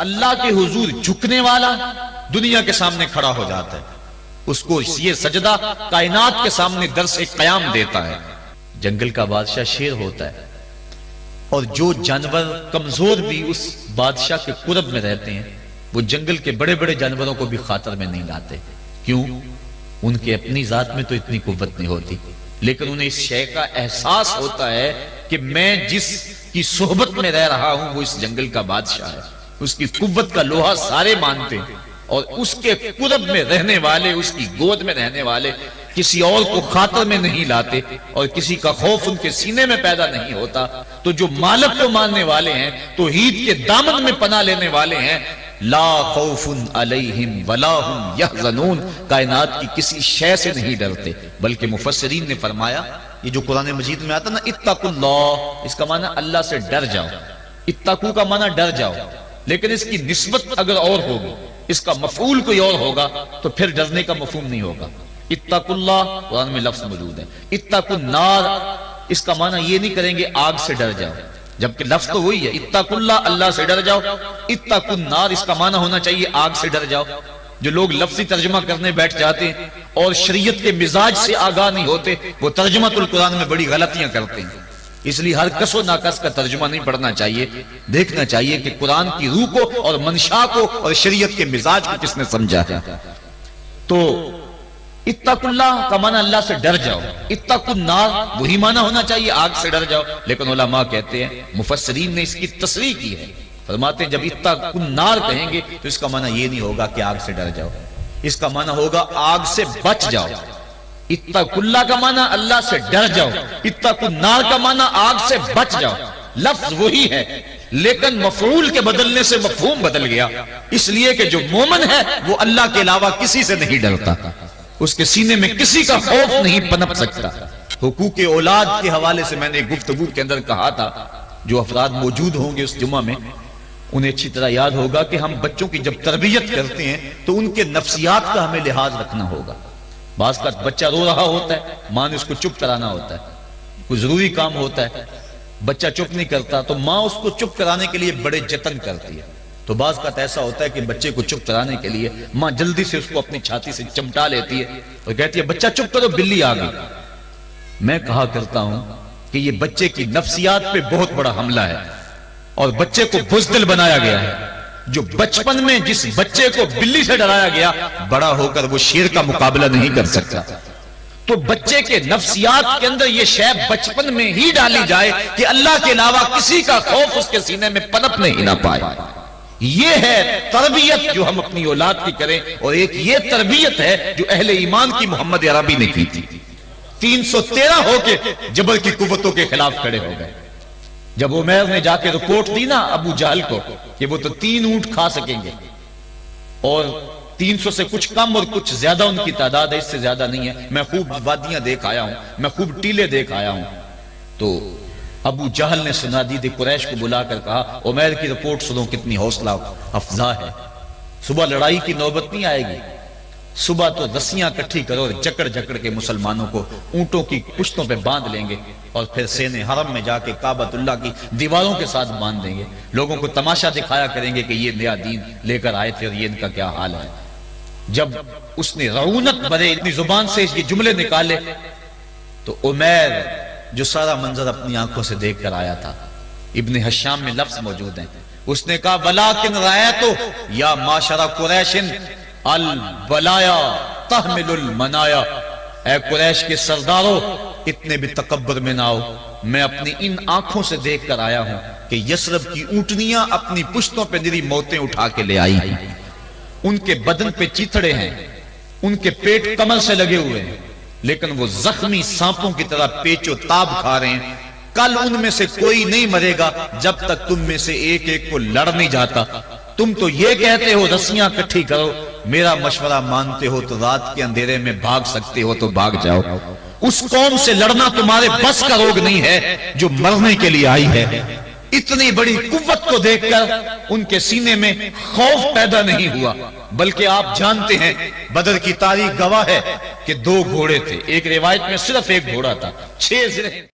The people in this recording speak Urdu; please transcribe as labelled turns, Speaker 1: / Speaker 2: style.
Speaker 1: اللہ کے حضور جھکنے والا دنیا کے سامنے کھڑا ہو جاتا ہے، اس کو یہ سجدہ کائنات کے سامنے درس قیام دیتا ہے۔ جنگل کا بادشاہ شیر ہوتا ہے، اور جو جانور کمزور بھی اس بادشاہ کے قرب میں رہتے ہیں وہ جنگل کے بڑے بڑے جانوروں کو بھی خاطر میں نہیں لاتے۔ کیوں؟ ان کے اپنی ذات میں تو اتنی قوت نہیں ہوتی، لیکن انہیں اس شے کا احساس ہوتا ہے کہ میں جس کی صحبت میں رہ رہا ہوں وہ اس جنگل کا بادشاہ ہے، اس کی قوت کا لوہا سارے مانتے ہیں، اور اس کے قرب میں رہنے والے، اس کی گود میں رہنے والے کسی اور کو خاطر میں نہیں لاتے، اور کسی کا خوف ان کے سینے میں پیدا نہیں ہوتا۔ تو جو مالک کو ماننے والے ہیں، توحید کے دامن میں پناہ لینے والے ہیں، لا خوف علیہم ولا ہم یحزنون، کائنات کی کسی شے سے نہیں ڈرتے۔ بلکہ مفسرین نے فرمایا، یہ جو قرآن مجید میں آتا نا اتقوا اللہ، اس کا معنی اللہ سے ڈر جاؤ، اتقوا کا معنی ڈر جاؤ، لیکن اس کی نسبت اگر اور ہوگی، اس کا مفعول کوئی اور ہوگا تو پھر ڈرنے کا مفہوم نہیں ہوگا۔ اتقوا اللہ قرآن میں لفظ موجود ہے، اتقوا النار اس کا معنی یہ نہیں کریں گے آگ سے ڈر جاؤ، جبکہ لفظ تو وہی ہے، اتقوا اللہ اللہ سے ڈر جاؤ، اتقوا النار اس کا معنی ہونا چاہیے آگ سے ڈر جاؤ۔ جو لوگ لفظی ترجمہ کرنے بیٹھ جاتے ہیں اور شریعت کے مزاج سے آگاہ نہیں ہوتے، وہ ترجمۃ القرآن میں بڑی غلطیاں کرتے ہیں۔ اس لیے ہر کس و ناکس کا ترجمہ نہیں پڑھنا چاہیے، دیکھنا چاہیے کہ قرآن کی روح کو اور منشا کو اور شریعت کے مزاج کو کس نے سمجھا ہے۔ تو اتقوا اللہ کا معنی اللہ سے ڈر جاؤ، اتقوا النار وہی معنی ہونا چاہیے آگ سے ڈر جاؤ، لیکن علماء کہتے ہیں، مفسرین نے اس کی تصریح کی ہے، فرماتے ہیں جب اتقوا النار کہیں گے تو اس کا معنی یہ نہیں ہوگا کہ آگ سے ڈر جاؤ، اس کا معنی ہوگا آگ سے بچ جاؤ۔ اتقوا اللہ کا معنی اللہ سے ڈر جاؤ، اتقوا النار کا معنی آگ سے بچ جاؤ۔ لفظ وہی ہے لیکن مفعول کے بدلنے سے مفہوم بدل گیا، اس لیے کہ جو مومن ہے وہ اللہ کے علاوہ کسی سے نہیں ڈرتا، اس کے سینے میں کسی کا خوف نہیں پنپ سکتا۔ حقوق اولاد کے حوالے سے میں نے گفتگو کے اندر کہا تھا، جو افراد موجود ہوں گے اس جمعہ میں انہیں اچھی طرح یاد ہوگا کہ ہم بچوں کی جب تربیت کرتے ہیں تو ان کے نفسیات کا ہمیں لحاظ رکھنا ہوگا۔ بعض کا بچہ رو رہا ہوتا ہے، ماں نے اس کو چپ کرانا ہوتا ہے، کوئی ضروری کام ہوتا ہے، بچہ چپ نہیں کرتا تو ماں اس کو چپ کرانے کے لیے بڑے جتن کرتی ہے۔ تو بعض کا ایسا ہوتا ہے کہ بچے کو چپ کرانے کے لیے ماں جلدی سے اس کو اپنی چھاتی سے چمٹا لیتی ہے اور کہتی ہے بچہ چپ کرو بلی آ گئی۔ میں کہا کرتا ہوں کہ یہ بچے کی نفسیات پہ بہت بڑا حملہ ہے، اور بچے کو بزدل بنایا گیا ہے۔ جو بچپن میں جس بچے کو بلی سے ڈرایا گیا، بڑا ہو کر وہ شیر کا مقابلہ نہیں کر سکتا۔ تو بچے کے نفسیات کے اندر یہ شے بچپن میں ہی ڈالی جائے کہ اللہ کے علاوہ کسی کا خوف اس کے سینے میں پنپنے ہی نہ پائے۔ یہ ہے تربیت جو ہم اپنی اولاد کی کریں، اور ایک یہ تربیت ہے جو اہل ایمان کی محمد عربی نے کی تھی۔ 313 ہو کے جبر کی قوتوں کے خلاف کھڑے ہو گئے۔ جب عمیر نے جا کے رپورٹ دی نا ابو جہل کو کہ وہ تو 3 اونٹ کھا سکیں گے، اور 300 سے کچھ کم اور کچھ زیادہ ان کی تعداد ہے، اس سے زیادہ نہیں ہے، میں خوب وادیاں دیکھ آیا ہوں، میں خوب ٹیلے دیکھ آیا ہوں، تو ابو جہل نے سنادید قریش کو بلا کر کہا عمیر کی رپورٹ سنو کتنی حوصلہ افزا ہے، صبح لڑائی کی نوبت نہیں آئے گی، صبح تو رسیاں کٹھی کرو اور جکڑ جکڑ کے مسلمانوں کو اونٹوں کی پشتوں پہ باندھ لیں گے، اور پھر سینے حرم میں جا کے کعبۃ اللہ کی دیواروں کے ساتھ باندھ دیں گے، لوگوں کو تماشا دکھایا کریں گے کہ یہ نیا دین لے کر آئے تھے اور یہ ان کا کیا حال ہے۔ جب اس نے رعونت بھرے اتنی زبان سے یہ جملے نکالے تو عمیر جو سارا منظر اپنی آنکھوں سے دیکھ کر آیا تھا، ابن حشام میں لفظ موجود ہیں، اس نے کہا وَلَٰكِنْ رَأَيْتُ يَا مَعْشَرَ قُرَيْشٍ الْبَلَايَا تَحْمِلُ الْمَنَايَا، اے قریش کے سرداروں اتنے بھی تکبر میں نہ آؤ، میں اپنی ان آنکھوں سے دیکھ کر آیا ہوں کہ یثرب کی اونٹنیاں اپنی پشتوں پہ نری موتیں اٹھا کے لے آئی ہیں، ان کے بدن پہ چیتڑے ہیں، ان کے پیٹ کمر سے لگے ہوئے ہیں، لیکن وہ زخمی سانپوں کی طرح پیچ و تاب کھا رہے ہیں۔ کل ان میں سے کوئی نہیں مرے گا جب تک تم میں سے ایک ایک کو لڑ نہیں جاتا۔ تم تو یہ کہتے ہو رسیاں کٹھی کرو، میرا مشورہ مانتے ہو تو رات کے اندھیرے میں بھاگ سکتے ہو تو بھاگ جاؤ۔ اس قوم سے لڑنا تمہارے بس کا روگ نہیں ہے جو مرنے کے لیے آئی ہے۔ اتنی بڑی قوت کو دیکھ کر ان کے سینے میں خوف پیدا نہیں ہوا، بلکہ آپ جانتے ہیں بدر کی تاریخ گواہ ہے کہ 2 گھوڑے تھے، ایک روایت میں صرف 1 گھوڑا تھا، 6 زرہیں